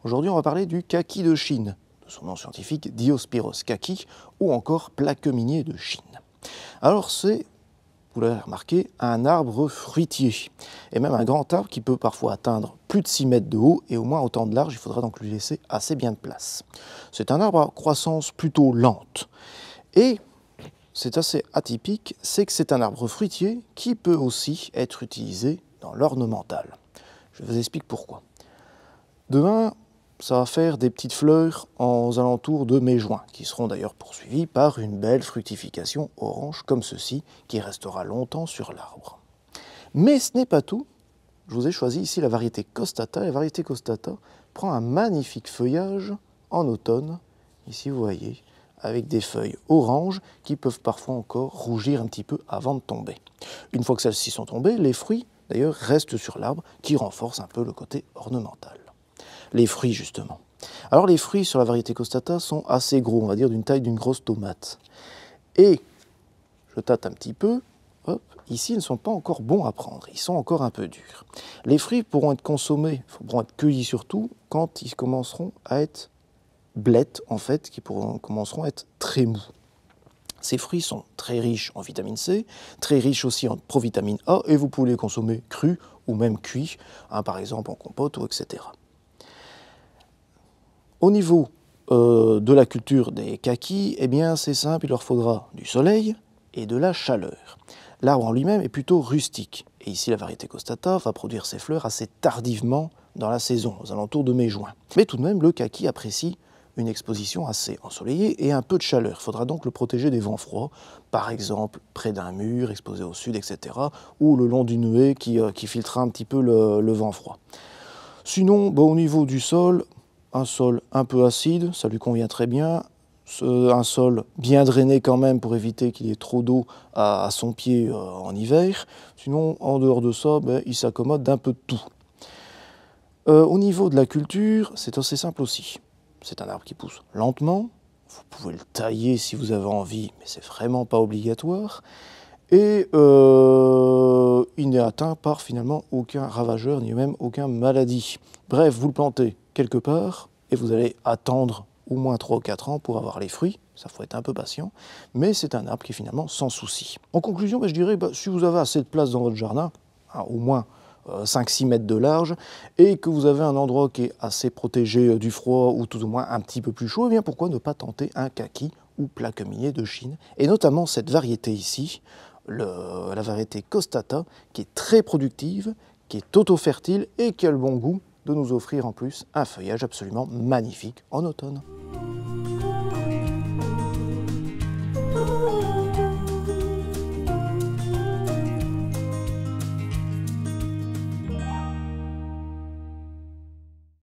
Aujourd'hui, on va parler du kaki de Chine, de son nom scientifique Diospyros kaki, ou encore plaque minier de Chine. Alors c'est, vous l'avez remarqué, un arbre fruitier, et même un grand arbre qui peut parfois atteindre plus de 6 mètres de haut et au moins autant de large. Il faudra donc lui laisser assez bien de place. C'est un arbre à croissance plutôt lente, et c'est assez atypique, c'est que c'est un arbre fruitier qui peut aussi être utilisé dans l'ornemental. Je vous explique pourquoi. Demain, ça va faire des petites fleurs aux alentours de mai-juin, qui seront d'ailleurs poursuivies par une belle fructification orange comme ceci, qui restera longtemps sur l'arbre. Mais ce n'est pas tout. Je vous ai choisi ici la variété Costata. La variété Costata prend un magnifique feuillage en automne, ici vous voyez, avec des feuilles oranges qui peuvent parfois encore rougir un petit peu avant de tomber. Une fois que celles-ci sont tombées, les fruits d'ailleurs restent sur l'arbre, qui renforce un peu le côté ornemental. Les fruits justement. Alors les fruits sur la variété Costata sont assez gros, on va dire d'une taille d'une grosse tomate. Et je tâte un petit peu, hop, ici ils ne sont pas encore bons à prendre, ils sont encore un peu durs. Les fruits pourront être consommés, pourront être cueillis surtout quand ils commenceront à être blettes en fait, qui commenceront à être très mous. Ces fruits sont très riches en vitamine C, très riches aussi en provitamine A, et vous pouvez les consommer crus ou même cuits, par exemple en compote ou etc. Au niveau de la culture des kakis, eh bien c'est simple, il leur faudra du soleil et de la chaleur. L'arbre en lui-même est plutôt rustique, et ici la variété Costata va produire ses fleurs assez tardivement dans la saison, aux alentours de mai-juin. Mais tout de même, le kaki apprécie une exposition assez ensoleillée et un peu de chaleur. Il faudra donc le protéger des vents froids, par exemple près d'un mur, exposé au sud, etc., ou le long d'une haie qui filtrera un petit peu le vent froid. Sinon, au niveau du sol, un sol un peu acide, ça lui convient très bien. Un sol bien drainé quand même pour éviter qu'il y ait trop d'eau à son pied en hiver. Sinon, en dehors de ça, il s'accommode d'un peu de tout. Au niveau de la culture, c'est assez simple aussi. C'est un arbre qui pousse lentement, vous pouvez le tailler si vous avez envie, mais c'est vraiment pas obligatoire. Et il n'est atteint par finalement aucun ravageur, ni même aucune maladie. Bref, vous le plantez quelque part, et vous allez attendre au moins 3 ou 4 ans pour avoir les fruits. Ça, faut être un peu patient, mais c'est un arbre qui est finalement sans souci. En conclusion, je dirais, si vous avez assez de place dans votre jardin, au moins 5-6 mètres de large, et que vous avez un endroit qui est assez protégé du froid, ou tout au moins un petit peu plus chaud, eh bien pourquoi ne pas tenter un kaki ou plaque minier de Chine, et notamment cette variété ici, la variété Costata, qui est très productive, qui est auto-fertile et qui a le bon goût de nous offrir en plus un feuillage absolument magnifique en automne.